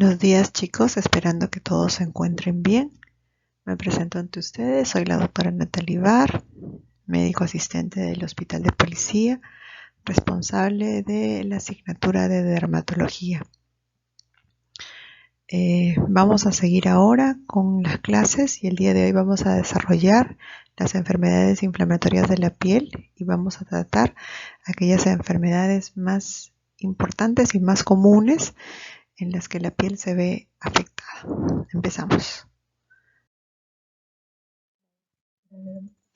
Buenos días chicos, esperando que todos se encuentren bien. Me presento ante ustedes, soy la doctora Natalie Bar, médico asistente del Hospital de Policía, responsable de la asignatura de dermatología. Vamos a seguir ahora con las clases y el día de hoy vamos a desarrollar las enfermedades inflamatorias de la piel y vamos a tratar aquellas enfermedades más importantes y más comunes en las que la piel se ve afectada. Empezamos.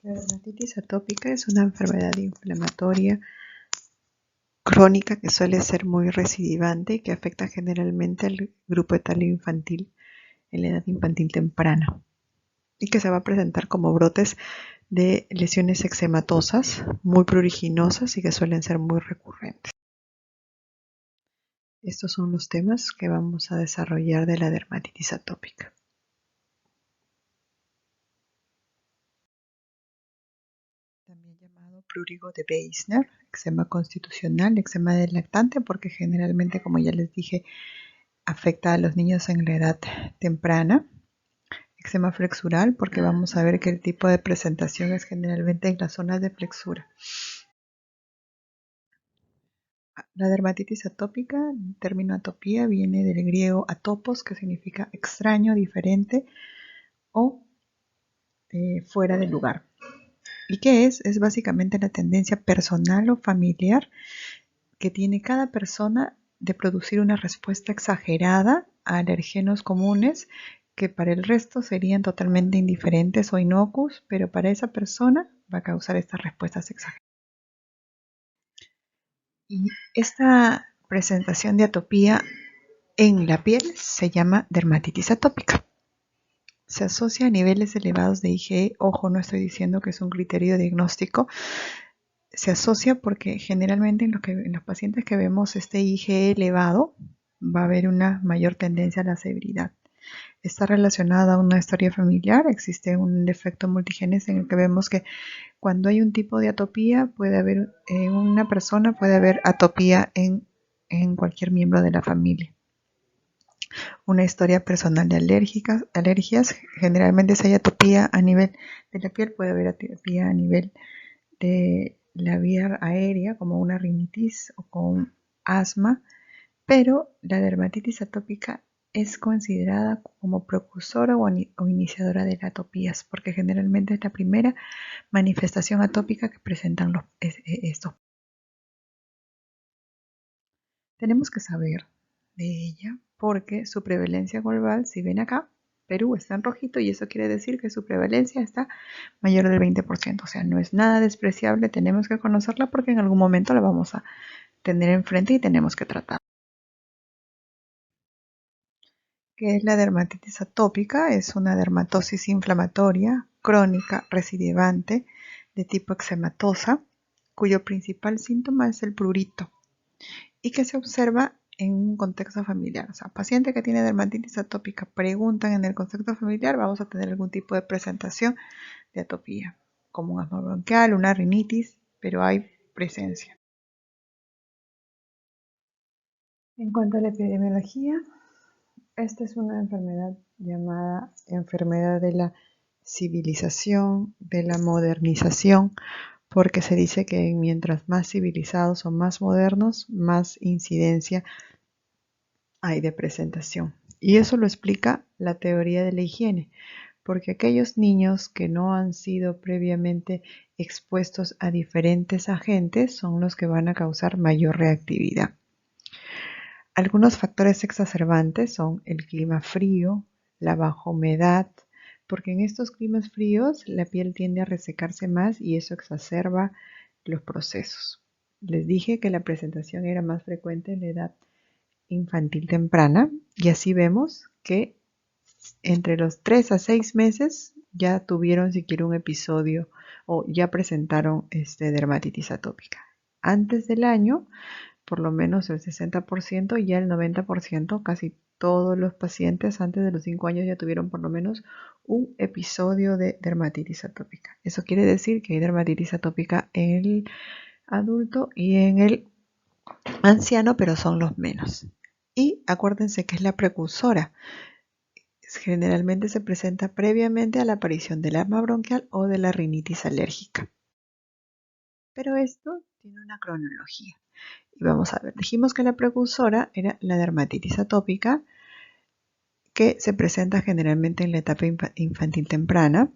La dermatitis atópica es una enfermedad inflamatoria crónica que suele ser muy recidivante y que afecta generalmente al grupo etario infantil en la edad infantil temprana y que se va a presentar como brotes de lesiones eczematosas muy pruriginosas y que suelen ser muy recurrentes. Estos son los temas que vamos a desarrollar de la dermatitis atópica. También llamado prurigo de Weisner, eczema constitucional, eczema del lactante, porque generalmente, como ya les dije, afecta a los niños en la edad temprana. Eczema flexural, porque vamos a ver que el tipo de presentación es generalmente en las zonas de flexura. La dermatitis atópica, el término atopía viene del griego atopos, que significa extraño, diferente o fuera de lugar. ¿Y qué es? Es básicamente la tendencia personal o familiar que tiene cada persona de producir una respuesta exagerada a alergenos comunes que para el resto serían totalmente indiferentes o inocuos, pero para esa persona va a causar estas respuestas exageradas. Y esta presentación de atopía en la piel se llama dermatitis atópica. Se asocia a niveles elevados de IgE. Ojo, no estoy diciendo que es un criterio diagnóstico. Se asocia porque generalmente en los pacientes que vemos este IgE elevado va a haber una mayor tendencia a la severidad. Está relacionada a una historia familiar. Existe un defecto multigenes en el que vemos que cuando hay un tipo de atopía puede haber en una persona puede haber atopía en cualquier miembro de la familia. Una historia personal de alergias. Generalmente si hay atopía a nivel de la piel, puede haber atopía a nivel de la vía aérea, como una rinitis o con asma, pero la dermatitis atópica es considerada como precursora o iniciadora de las atopías, porque generalmente es la primera manifestación atópica que presentan estos. Tenemos que saber de ella porque su prevalencia global, si ven acá, Perú está en rojito y eso quiere decir que su prevalencia está mayor del 20%, o sea, no es nada despreciable, tenemos que conocerla porque en algún momento la vamos a tener enfrente y tenemos que tratar. ¿Qué es la dermatitis atópica? Es una dermatosis inflamatoria crónica recidivante de tipo eczematosa, cuyo principal síntoma es el prurito y que se observa en un contexto familiar. O sea, paciente que tiene dermatitis atópica preguntan en el contexto familiar, vamos a tener algún tipo de presentación de atopía, como un asma bronquial, una rinitis, pero hay presencia. En cuanto a la epidemiología, esta es una enfermedad llamada enfermedad de la civilización, de la modernización, porque se dice que mientras más civilizados o más modernos, más incidencia hay de presentación. Y eso lo explica la teoría de la higiene, porque aquellos niños que no han sido previamente expuestos a diferentes agentes son los que van a causar mayor reactividad. Algunos factores exacerbantes son el clima frío, la baja humedad, porque en estos climas fríos la piel tiende a resecarse más y eso exacerba los procesos. Les dije que la presentación era más frecuente en la edad infantil temprana y así vemos que entre los 3 a 6 meses ya tuvieron siquiera un episodio o ya presentaron dermatitis atópica. Antes del año, por lo menos el 60% y ya el 90%, casi todos los pacientes antes de los 5 años ya tuvieron por lo menos un episodio de dermatitis atópica. Eso quiere decir que hay dermatitis atópica en el adulto y en el anciano, pero son los menos. Y acuérdense que es la precursora. Generalmente se presenta previamente a la aparición del asma bronquial o de la rinitis alérgica. Pero esto tiene una cronología. Y vamos a ver, dijimos que la precursora era la dermatitis atópica, que se presenta generalmente en la etapa infantil temprana.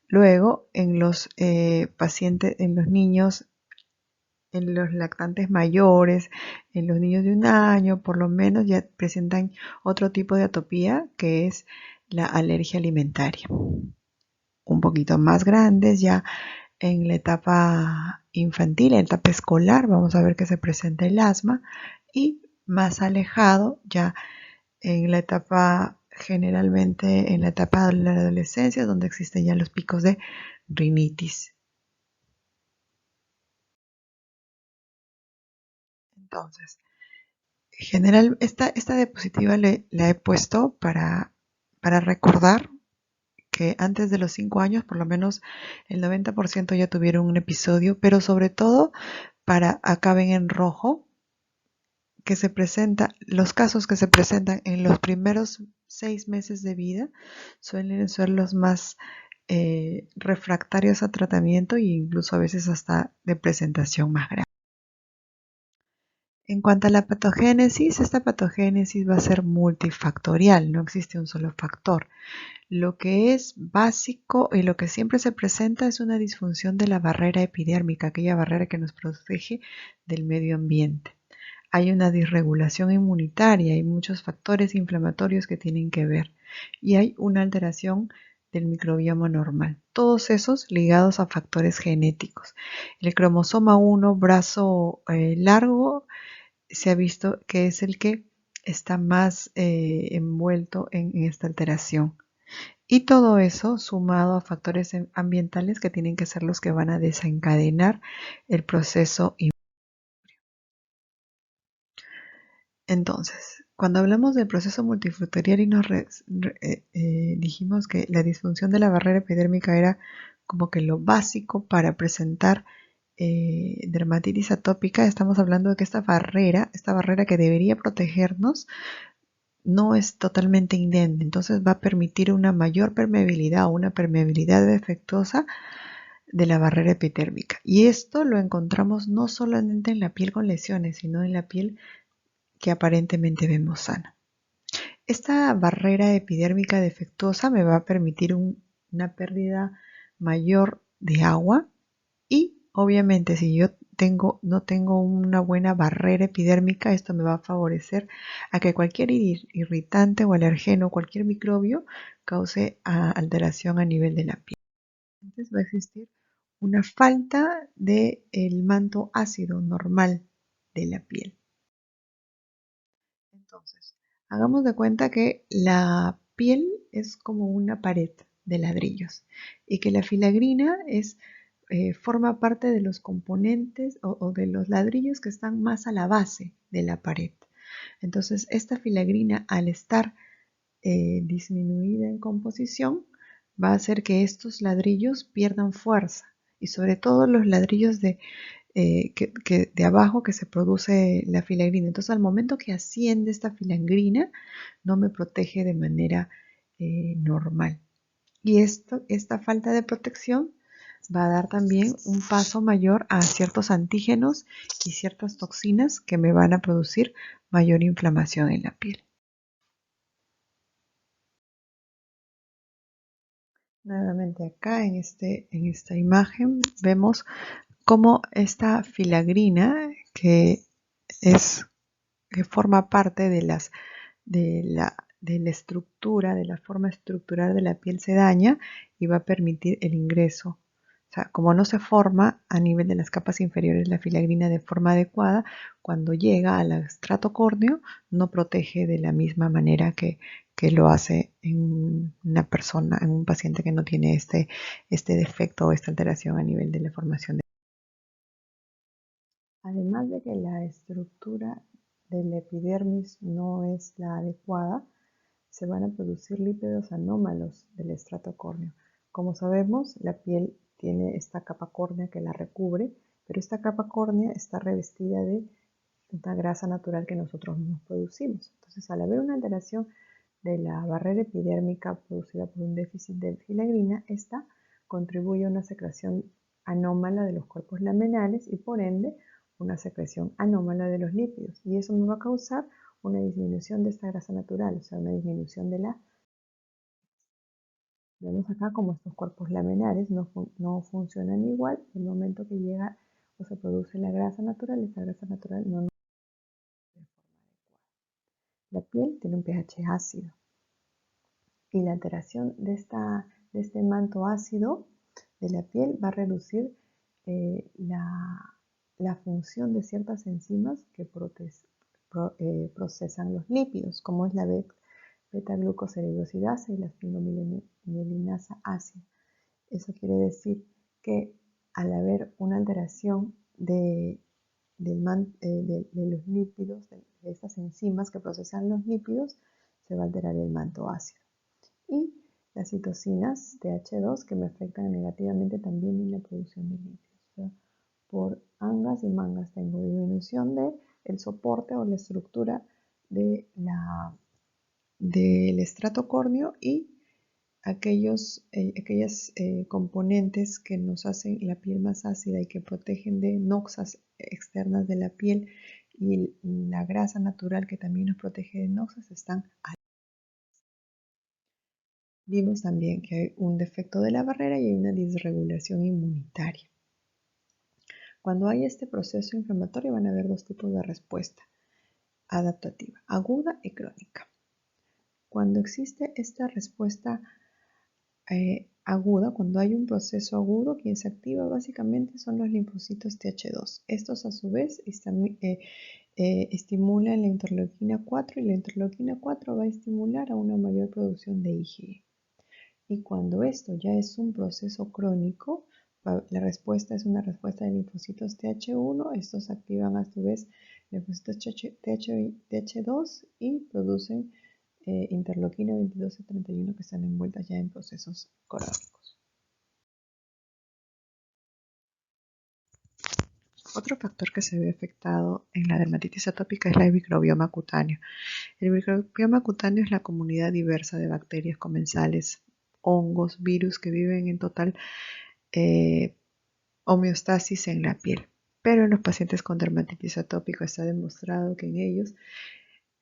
Luego, en los pacientes, en los niños, en los lactantes mayores, en los niños de 1 año, por lo menos ya presentan otro tipo de atopía, que es la alergia alimentaria. Un poquito más grandes ya en la etapa infantil, en la etapa escolar, vamos a ver que se presenta el asma, y más alejado ya en la etapa, generalmente en la etapa de la adolescencia, donde existen ya los picos de rinitis. Entonces, general, esta diapositiva la he puesto para recordar que antes de los 5 años, por lo menos el 90% ya tuvieron un episodio, pero sobre todo para acá ven en rojo que se presenta, los casos que se presentan en los primeros 6 meses de vida suelen ser los más refractarios a tratamiento e incluso a veces hasta de presentación más grave. En cuanto a la patogénesis, esta patogénesis va a ser multifactorial, no existe un solo factor. Lo que es básico y lo que siempre se presenta es una disfunción de la barrera epidérmica, aquella barrera que nos protege del medio ambiente. Hay una disregulación inmunitaria, hay muchos factores inflamatorios que tienen que ver y hay una alteración del microbioma normal. Todos esos ligados a factores genéticos. El cromosoma 1, brazo largo, se ha visto que es el que está más envuelto en esta alteración. Y todo eso sumado a factores ambientales que tienen que ser los que van a desencadenar el proceso. Entonces, cuando hablamos del proceso multifactorial y dijimos que la disfunción de la barrera epidérmica era como que lo básico para presentar dermatitis atópica, estamos hablando de que esta barrera que debería protegernos, no es totalmente indemne, entonces va a permitir una mayor permeabilidad o una permeabilidad defectuosa de la barrera epidérmica. Y esto lo encontramos no solamente en la piel con lesiones, sino en la piel que aparentemente vemos sana. Esta barrera epidérmica defectuosa me va a permitir una pérdida mayor de agua y obviamente si yo no tengo una buena barrera epidérmica, esto me va a favorecer a que cualquier irritante o alergeno, cualquier microbio cause alteración a nivel de la piel. Entonces va a existir una falta del manto ácido normal de la piel. Entonces, hagamos de cuenta que la piel es como una pared de ladrillos y que la filagrina forma parte de los componentes o de los ladrillos que están más a la base de la pared. Entonces, esta filagrina, al estar disminuida en composición, va a hacer que estos ladrillos pierdan fuerza y sobre todo los ladrillos de abajo que se produce la filagrina. Entonces, al momento que asciende esta filagrina, no me protege de manera normal. Y esta falta de protección va a dar también un paso mayor a ciertos antígenos y ciertas toxinas que me van a producir mayor inflamación en la piel. Nuevamente acá en esta imagen vemos cómo esta filagrina que forma parte de la estructura, de la forma estructural de la piel se daña y va a permitir el ingreso. O sea, como no se forma a nivel de las capas inferiores la filagrina de forma adecuada, cuando llega al estrato córneo no protege de la misma manera que lo hace en una persona, en un paciente que no tiene este defecto o esta alteración a nivel de la formación. Además de que la estructura del epidermis no es la adecuada, se van a producir lípidos anómalos del estrato córneo. Como sabemos, la piel tiene esta capa córnea que la recubre, pero esta capa córnea está revestida de esta grasa natural que nosotros mismos producimos. Entonces, al haber una alteración de la barrera epidérmica producida por un déficit de filagrina, esta contribuye a una secreción anómala de los cuerpos laminales y por ende una secreción anómala de los lípidos. Y eso me va a causar una disminución de esta grasa natural, o sea, una disminución de la... Vemos acá como estos cuerpos laminares no funcionan igual. El momento que llega o se produce la grasa natural, esta grasa natural no nos de forma adecuada. La piel tiene un pH ácido y la alteración de este manto ácido de la piel va a reducir la función de ciertas enzimas que procesan los lípidos, como es la beta-glucocerebrosidasa y la sphingomielinasa ácida. Eso quiere decir que al haber una alteración de los lípidos, de estas enzimas que procesan los lípidos, se va a alterar el manto ácido. Y las citocinas TH2 que me afectan negativamente también en la producción de lípidos. O sea, por angas y mangas tengo disminución del soporte o la estructura del estrato córneo y aquellas componentes que nos hacen la piel más ácida y que protegen de noxas externas de la piel y la grasa natural que también nos protege de noxas están ahí. Vimos también que hay un defecto de la barrera y hay una disregulación inmunitaria. Cuando hay este proceso inflamatorio van a haber dos tipos de respuesta adaptativa, aguda y crónica. Cuando existe esta respuesta aguda, cuando hay un proceso agudo, quien se activa básicamente son los linfocitos TH2. Estos a su vez estimulan la interleuquina 4 y la interleuquina 4 va a estimular a una mayor producción de IgE. Y cuando esto ya es un proceso crónico, la respuesta es una respuesta de linfocitos TH1, estos activan a su vez linfocitos TH2 y producen interleuquina 22 y 31 que están envueltas ya en procesos crónicos. Otro factor que se ve afectado en la dermatitis atópica es el microbioma cutáneo. El microbioma cutáneo es la comunidad diversa de bacterias comensales, hongos, virus que viven en total homeostasis en la piel. Pero en los pacientes con dermatitis atópica está demostrado que en ellos,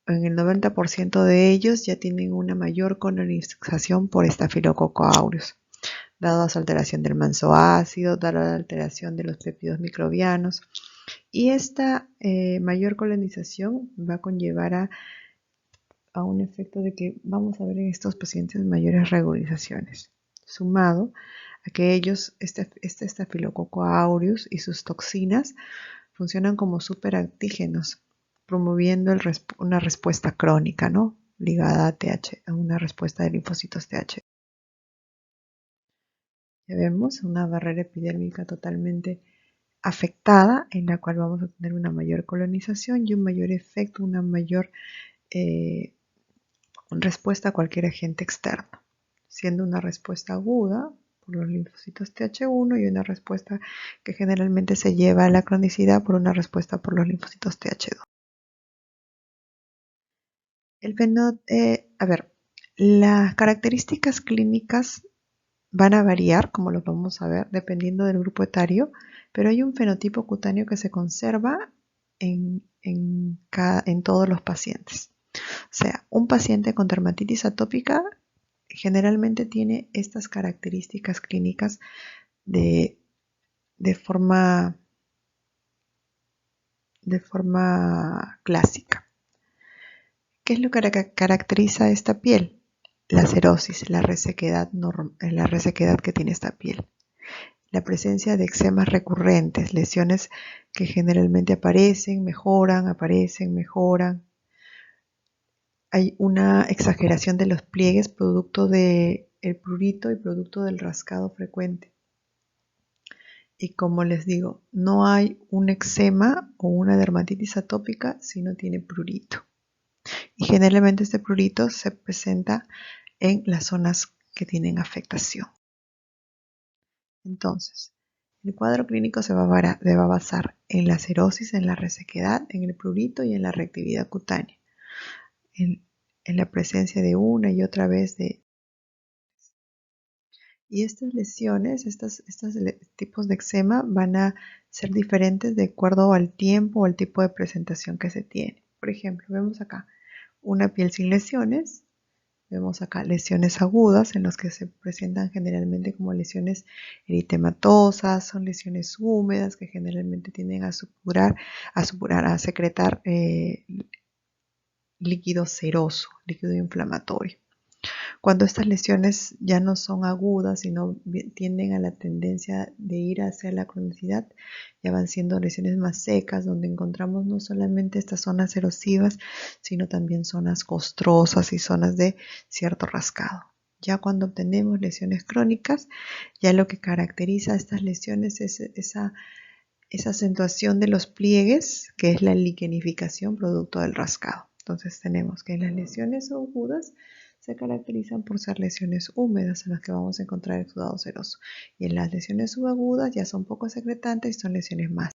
en el 90% de ellos, ya tienen una mayor colonización por Staphylococcus aureus, dado a su alteración del manto ácido, dado a la alteración de los péptidos microbianos. Y esta mayor colonización va a conllevar a un efecto de que vamos a ver en estos pacientes mayores regularizaciones, sumado a que ellos, este Staphylococcus aureus y sus toxinas funcionan como superantígenos, promoviendo una respuesta crónica, ¿no? Ligada a una respuesta de linfocitos TH. Ya vemos una barrera epidérmica totalmente afectada, en la cual vamos a tener una mayor colonización y un mayor efecto, una mayor respuesta a cualquier agente externo, siendo una respuesta aguda por los linfocitos TH1 y una respuesta que generalmente se lleva a la cronicidad por una respuesta por los linfocitos TH2. Las características clínicas van a variar, como lo vamos a ver, dependiendo del grupo etario, pero hay un fenotipo cutáneo que se conserva en todos los pacientes. O sea, un paciente con dermatitis atópica generalmente tiene estas características clínicas de forma clásica. ¿Qué es lo que caracteriza esta piel? La cerosis, la resequedad que tiene esta piel. La presencia de eczemas recurrentes, lesiones que generalmente aparecen, mejoran. Hay una exageración de los pliegues producto del prurito y producto del rascado frecuente. Y como les digo, no hay un eczema o una dermatitis atópica si no tiene prurito. Y generalmente este prurito se presenta en las zonas que tienen afectación. Entonces, El cuadro clínico se va a basar en la serosis, en la resequedad, en el prurito y en la reactividad cutánea, en la presencia de una y otra vez de... Y estas lesiones, estos tipos de eczema van a ser diferentes de acuerdo al tiempo o al tipo de presentación que se tiene. Por ejemplo, vemos acá una piel sin lesiones. Vemos acá lesiones agudas en las que se presentan generalmente como lesiones eritematosas, son lesiones húmedas que generalmente tienden a secretar líquido seroso, líquido inflamatorio. Cuando estas lesiones ya no son agudas, sino tienden a la tendencia de ir hacia la cronicidad, ya van siendo lesiones más secas, donde encontramos no solamente estas zonas erosivas, sino también zonas costrosas y zonas de cierto rascado. Ya cuando obtenemos lesiones crónicas, ya lo que caracteriza a estas lesiones es esa acentuación de los pliegues, que es la liquenificación producto del rascado. Entonces tenemos que las lesiones agudas se caracterizan por ser lesiones húmedas en las que vamos a encontrar exudado seroso. Y en las lesiones subagudas ya son poco secretantes y son lesiones más.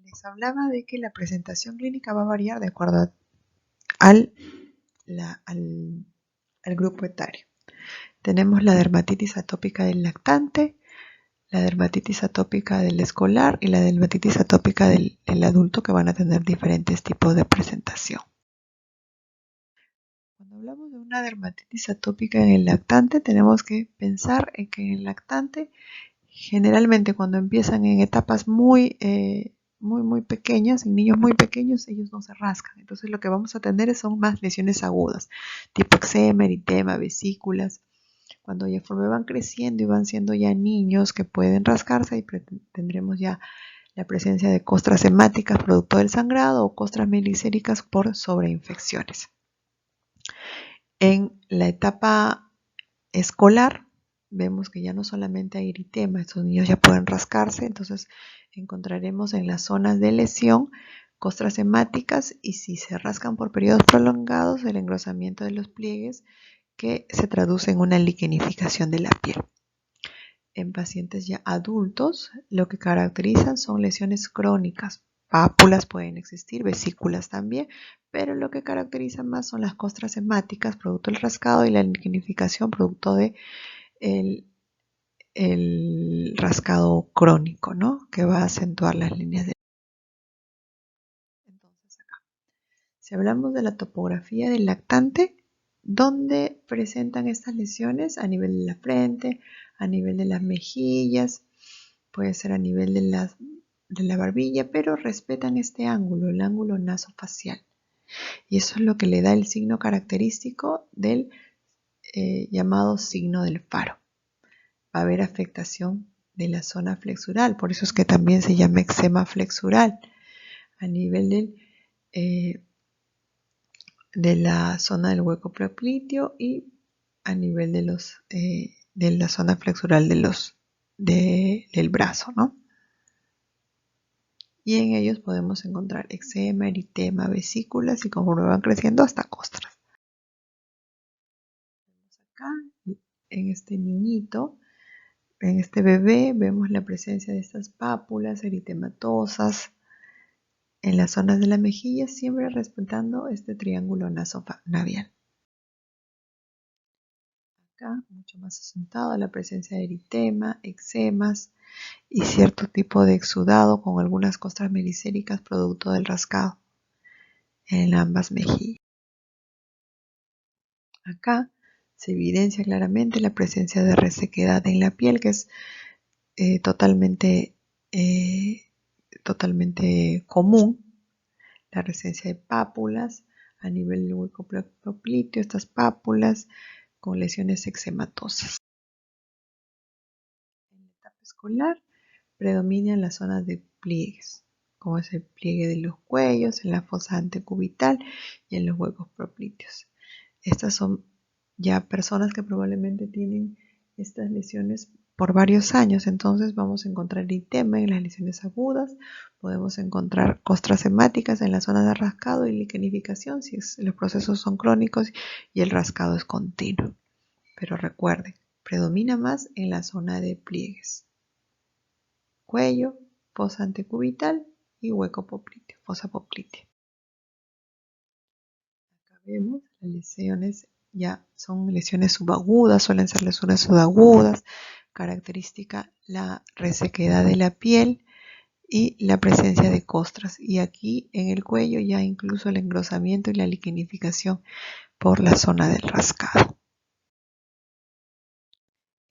Les hablaba de que la presentación clínica va a variar de acuerdo al grupo etario. Tenemos la dermatitis atópica del lactante, la dermatitis atópica del escolar y la dermatitis atópica del adulto, que van a tener diferentes tipos de presentación. Cuando hablamos de una dermatitis atópica en el lactante, tenemos que pensar en que en el lactante, generalmente cuando empiezan en etapas muy pequeñas, en niños muy pequeños, ellos no se rascan. Entonces lo que vamos a tener son más lesiones agudas, tipo eczema, eritema, vesículas. Cuando ya van creciendo y van siendo ya niños que pueden rascarse, y tendremos ya la presencia de costras hemáticas producto del sangrado o costras melicéricas por sobreinfecciones. En la etapa escolar vemos que ya no solamente hay eritema, estos niños ya pueden rascarse, entonces encontraremos en las zonas de lesión costras hemáticas, y si se rascan por periodos prolongados, el engrosamiento de los pliegues, que se traduce en una liquenificación de la piel. En pacientes ya adultos, lo que caracterizan son lesiones crónicas. Pápulas pueden existir, vesículas también, pero lo que caracteriza más son las costras hemáticas, producto del rascado, y la liquenificación, producto de el rascado crónico, ¿no? Que va a acentuar las líneas de... Entonces acá, si hablamos de la topografía del lactante, ¿dónde presentan estas lesiones? A nivel de la frente, a nivel de las mejillas, puede ser a nivel de la barbilla, pero respetan este ángulo, el ángulo nasofacial. Y eso es lo que le da el signo característico del llamado signo del faro. Va a haber afectación de la zona flexural, por eso es que también se llama eczema flexural, a nivel de la zona del hueco preopliteo y a nivel de la zona flexural del brazo, ¿no? Y en ellos podemos encontrar eczema, eritema, vesículas y conforme van creciendo hasta costras. Acá, en este niñito, en este bebé, vemos la presencia de estas pápulas eritematosas en las zonas de la mejilla, siempre respetando este triángulo nasonavial. Acá, mucho más asentado, la presencia de eritema, eczemas y cierto tipo de exudado con algunas costras melicéricas producto del rascado en ambas mejillas. Acá se evidencia claramente la presencia de resequedad en la piel, que es totalmente común. La presencia de pápulas a nivel del hueco preopliteo, estas pápulas con lesiones eczematosas. En la etapa escolar predominan las zonas de pliegues, como es el pliegue de los cuellos, en la fosa antecubital y en los huecos preoplíteos. Estas son ya personas que probablemente tienen estas lesiones por varios años, entonces vamos a encontrar eritema en las lesiones agudas, podemos encontrar costras hemáticas en la zona de rascado y liquenificación si los procesos son crónicos y el rascado es continuo. Pero recuerden, predomina más en la zona de pliegues. Cuello, fosa antecubital y hueco popliteo, fosa poplitea. Acá vemos las lesiones, ya son lesiones subagudas, suelen ser lesiones subagudas, característica la resequedad de la piel y la presencia de costras. Y aquí en el cuello ya incluso el engrosamiento y la liquenificación por la zona del rascado.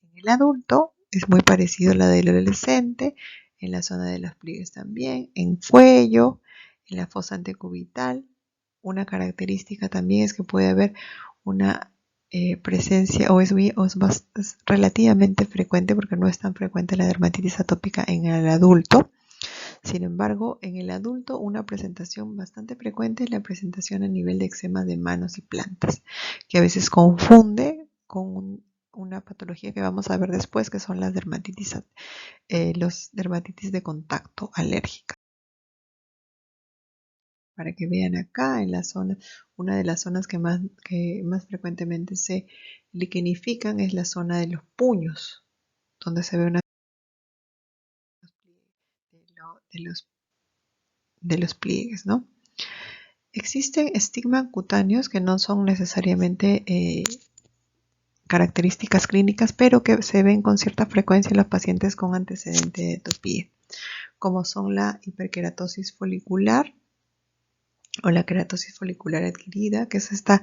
En el adulto es muy parecido a la del adolescente, en la zona de los pliegues también, en cuello, en la fosa antecubital. Una característica también es que puede haber una presencia, o es relativamente frecuente, porque no es tan frecuente la dermatitis atópica en el adulto. Sin embargo, en el adulto una presentación bastante frecuente es la presentación a nivel de eczema de manos y plantas, que a veces confunde con una patología que vamos a ver después, que son las dermatitis, los dermatitis de contacto alérgica. Para que vean acá en la zona, una de las zonas que más frecuentemente se liquenifican es la zona de los puños, donde se ve una de los pliegues, ¿no? Existen estigmas cutáneos que no son necesariamente características clínicas, pero que se ven con cierta frecuencia en los pacientes con antecedente de atopía, como son la hiperkeratosis folicular o la keratosis folicular adquirida, que es esta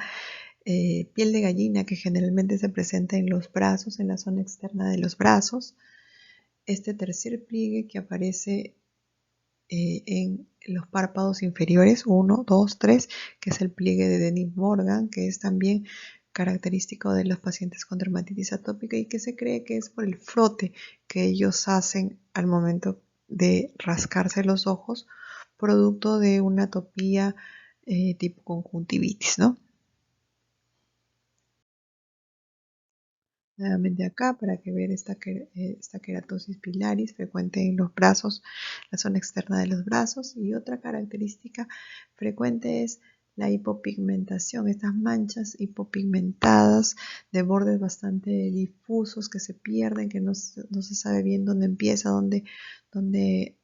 piel de gallina que generalmente se presenta en los brazos, en la zona externa de los brazos. Este tercer pliegue que aparece en los párpados inferiores, 1, 2, 3, que es el pliegue de Dennis-Morgan, que es también característico de los pacientes con dermatitis atópica y que se cree que es por el frote que ellos hacen al momento de rascarse los ojos, producto de una atopía tipo conjuntivitis, ¿no? Nuevamente acá para que vean esta keratosis pilaris frecuente en los brazos, la zona externa de los brazos. Y otra característica frecuente es la hipopigmentación, estas manchas hipopigmentadas de bordes bastante difusos que se pierden, que no se sabe bien dónde empieza, dónde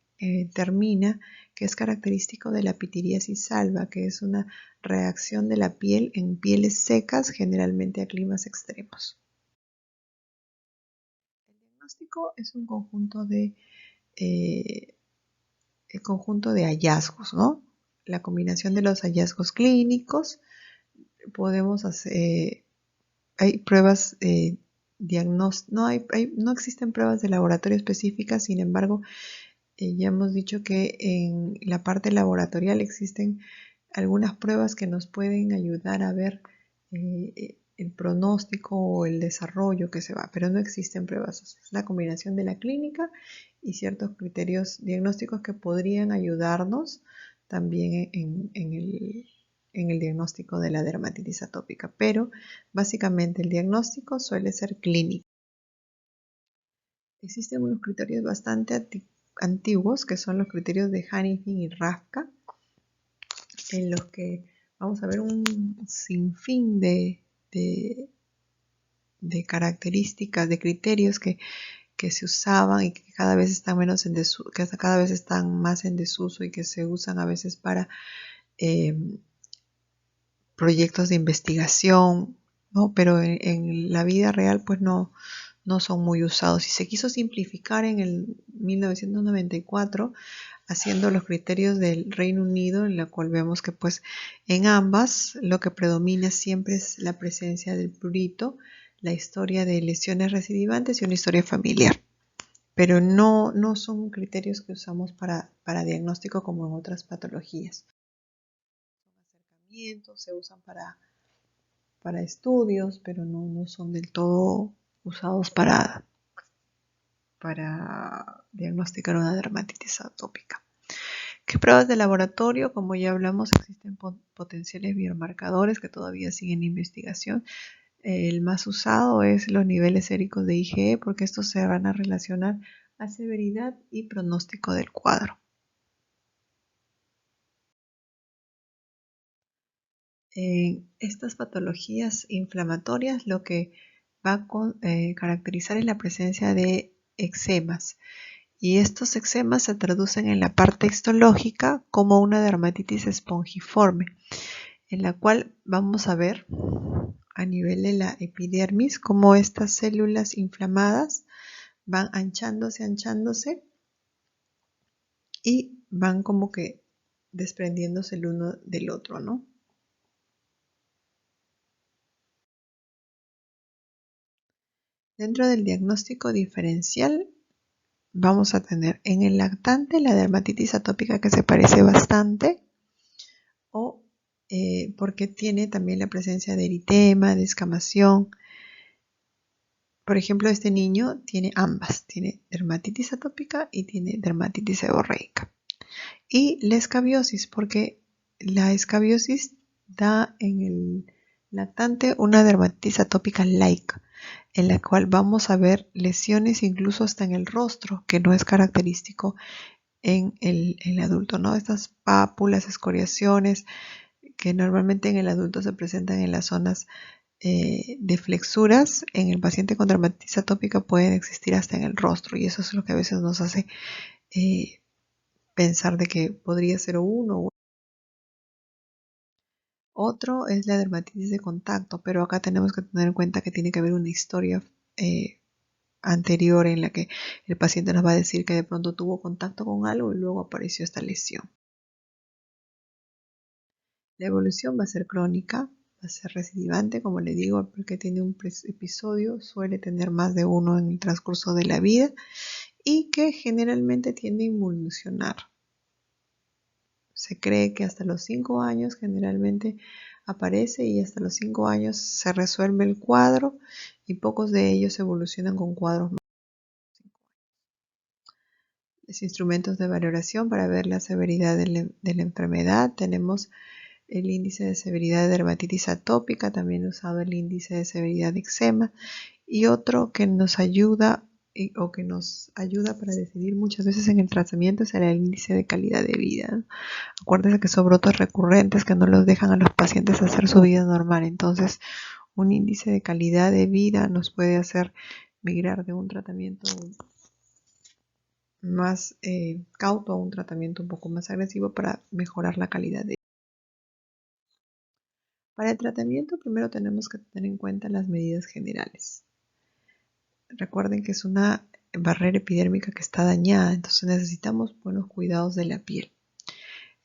termina, que es característico de la pitiriasis alba, que es una reacción de la piel en pieles secas, generalmente a climas extremos. El diagnóstico es un conjunto de hallazgos, ¿no? La combinación de los hallazgos clínicos, podemos hacer, hay pruebas no existen pruebas de laboratorio específicas, sin embargo, ya hemos dicho que en la parte laboratorial existen algunas pruebas que nos pueden ayudar a ver el pronóstico o el desarrollo que se va, pero no existen pruebas. Es la combinación de la clínica y ciertos criterios diagnósticos que podrían ayudarnos también en el diagnóstico de la dermatitis atópica, pero básicamente el diagnóstico suele ser clínico. Existen unos criterios bastante antiguos que son los criterios de Hanifin y Rafka, en los que vamos a ver un sinfín de características, de criterios que se usaban y que cada vez están cada vez están más en desuso y que se usan a veces para proyectos de investigación, ¿no? Pero en la vida real pues no son muy usados. Y se quiso simplificar en el 1994 haciendo los criterios del Reino Unido, en la cual vemos que pues en ambas lo que predomina siempre es la presencia del prurito, la historia de lesiones recidivantes y una historia familiar. Pero no son criterios que usamos para diagnóstico como en otras patologías. Son acercamientos, se usan para estudios, pero no son del todo usados para diagnosticar una dermatitis atópica. ¿Qué pruebas de laboratorio? Como ya hablamos, existen potenciales biomarcadores que todavía siguen en investigación. El más usado es los niveles séricos de IgE, porque estos se van a relacionar a severidad y pronóstico del cuadro. En estas patologías inflamatorias lo que va a caracterizar en la presencia de eczemas. Y estos eczemas se traducen en la parte histológica como una dermatitis espongiforme, en la cual vamos a ver a nivel de la epidermis cómo estas células inflamadas van anchándose y van como que desprendiéndose el uno del otro, ¿no? Dentro del diagnóstico diferencial vamos a tener en el lactante la dermatitis atópica que se parece bastante o porque tiene también la presencia de eritema, de escamación. Por ejemplo, este niño tiene ambas, tiene dermatitis atópica y tiene dermatitis seborreica. Y la escabiosis, porque la escabiosis da en el lactante una dermatitis atópica laica, en la cual vamos a ver lesiones incluso hasta en el rostro, que no es característico en el adulto, ¿no? Estas pápulas, escoriaciones, que normalmente en el adulto se presentan en las zonas de flexuras, en el paciente con dermatitis atópica pueden existir hasta en el rostro, y eso es lo que a veces nos hace pensar de que podría ser uno u otro. Es la dermatitis de contacto, pero acá tenemos que tener en cuenta que tiene que haber una historia anterior en la que el paciente nos va a decir que de pronto tuvo contacto con algo y luego apareció esta lesión. La evolución va a ser crónica, va a ser recidivante, como le digo, porque tiene un episodio, suele tener más de uno en el transcurso de la vida y que generalmente tiende a involucionar. Se cree que hasta los 5 años generalmente aparece y hasta los 5 años se resuelve el cuadro y pocos de ellos evolucionan con cuadros más. Los instrumentos de valoración para ver la severidad de la enfermedad tenemos el índice de severidad de dermatitis atópica, también usado el índice de severidad de eczema, y otro que nos ayuda o que nos ayuda para decidir muchas veces en el tratamiento es el índice de calidad de vida. Acuérdense que son brotos recurrentes que no los dejan a los pacientes hacer su vida normal, entonces un índice de calidad de vida nos puede hacer migrar de un tratamiento más cauto a un tratamiento un poco más agresivo para mejorar la calidad de vida. Para el tratamiento primero tenemos que tener en cuenta las medidas generales. Recuerden que es una barrera epidérmica que está dañada, entonces necesitamos buenos cuidados de la piel.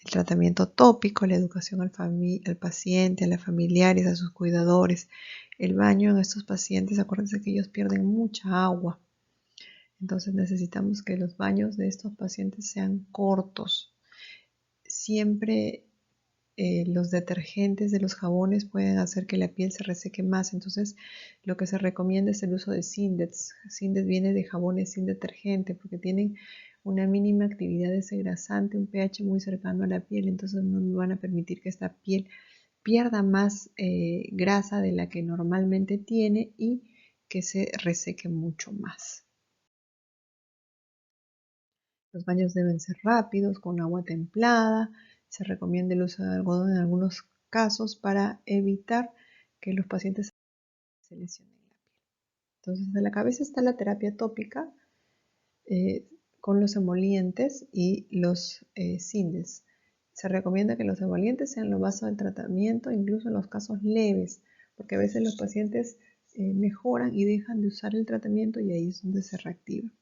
El tratamiento tópico, la educación al paciente, a los familiares, a sus cuidadores. El baño en estos pacientes, acuérdense que ellos pierden mucha agua. Entonces necesitamos que los baños de estos pacientes sean cortos. Siempre los detergentes de los jabones pueden hacer que la piel se reseque más, entonces lo que se recomienda es el uso de Sindex. Sindex viene de jabones sin detergente porque tienen una mínima actividad desengrasante, un pH muy cercano a la piel, entonces no van a permitir que esta piel pierda más grasa de la que normalmente tiene y que se reseque mucho más. Los baños deben ser rápidos, con agua templada. Se recomienda el uso de algodón en algunos casos para evitar que los pacientes se lesionen la piel. Entonces, de la cabeza está la terapia tópica con los emolientes y los Sindes. Se recomienda que los emolientes sean lo base del tratamiento, incluso en los casos leves, porque a veces los pacientes mejoran y dejan de usar el tratamiento y ahí es donde se reactiva.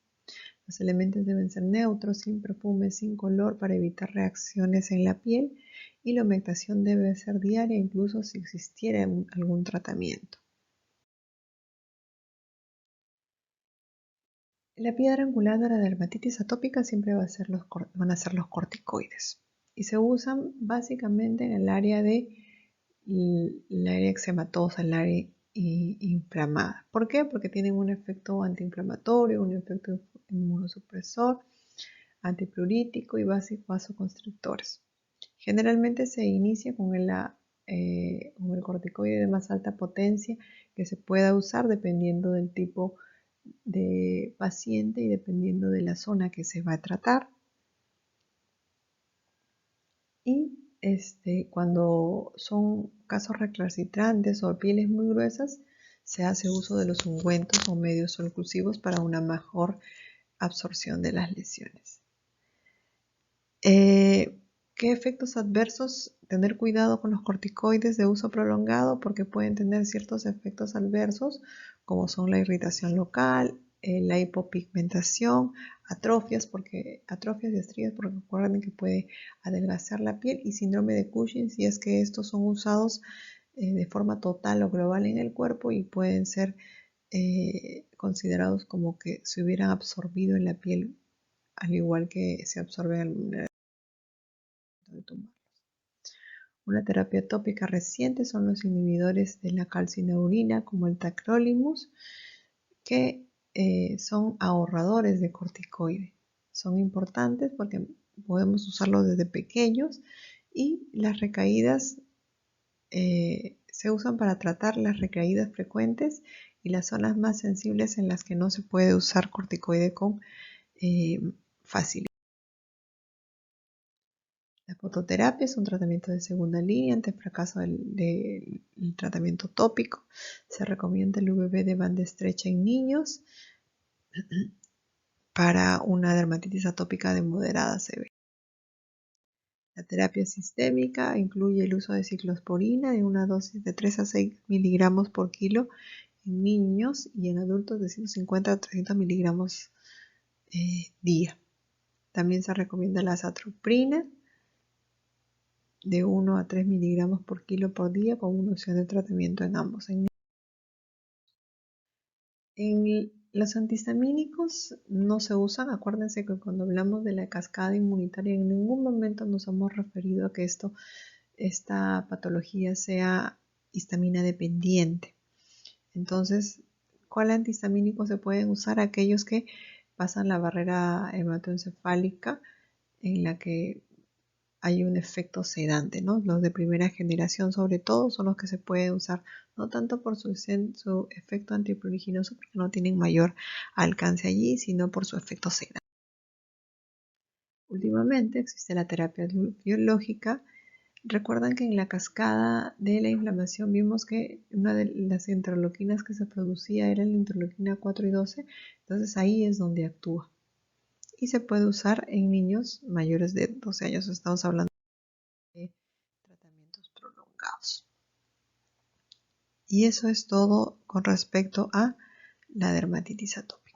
Los elementos deben ser neutros, sin perfume, sin color, para evitar reacciones en la piel, y la humectación debe ser diaria, incluso si existiera algún tratamiento. La piedra angular de la dermatitis atópica siempre van a ser los corticoides y se usan básicamente en el área de la área eczematosa, el área inflamada. ¿Por qué? Porque tienen un efecto antiinflamatorio, un efecto inmunosupresor, antipruritíco y vasoconstrictores. Generalmente se inicia con el corticoide de más alta potencia que se pueda usar dependiendo del tipo de paciente y dependiendo de la zona que se va a tratar. Y cuando son casos recalcitrantes o pieles muy gruesas, se hace uso de los ungüentos o medios oclusivos para una mejor absorción de las lesiones. ¿Qué efectos adversos? Tener cuidado con los corticoides de uso prolongado porque pueden tener ciertos efectos adversos como son la irritación local, la hipopigmentación, atrofias y estrías porque recuerden que puede adelgazar la piel, y síndrome de Cushing si es que estos son usados de forma total o global en el cuerpo y pueden ser considerados como que se hubieran absorbido en la piel al igual que se absorbe en de tumbarlos. Una terapia tópica reciente son los inhibidores de la calcineurina como el tacrolimus, que son ahorradores de corticoide. Son importantes porque podemos usarlos desde pequeños, y las recaídas se usan para tratar las recaídas frecuentes y las zonas más sensibles en las que no se puede usar corticoide con facilidad. La fototerapia es un tratamiento de segunda línea ante fracaso del tratamiento tópico. Se recomienda el UVB de banda estrecha en niños para una dermatitis atópica de moderada severa. La terapia sistémica incluye el uso de ciclosporina en una dosis de 3 a 6 miligramos por kilo en niños y en adultos de 150 a 300 miligramos día. También se recomienda la azathioprina de 1 a 3 miligramos por kilo por día con una opción de tratamiento en ambos. En los antihistamínicos no se usan. Acuérdense que cuando hablamos de la cascada inmunitaria en ningún momento nos hemos referido a que esta patología sea histamina dependiente. Entonces, ¿cuál antihistamínico se pueden usar? Aquellos que pasan la barrera hematoencefálica en la que hay un efecto sedante, ¿no? Los de primera generación sobre todo son los que se pueden usar, no tanto por su efecto antipruriginoso porque no tienen mayor alcance allí, sino por su efecto sedante. Últimamente existe la terapia biológica. Recuerdan que en la cascada de la inflamación vimos que una de las interleuquinas que se producía era la interleuquina 4 y 12, entonces ahí es donde actúa. Y se puede usar en niños mayores de 12 años, estamos hablando de tratamientos prolongados. Y eso es todo con respecto a la dermatitis atópica.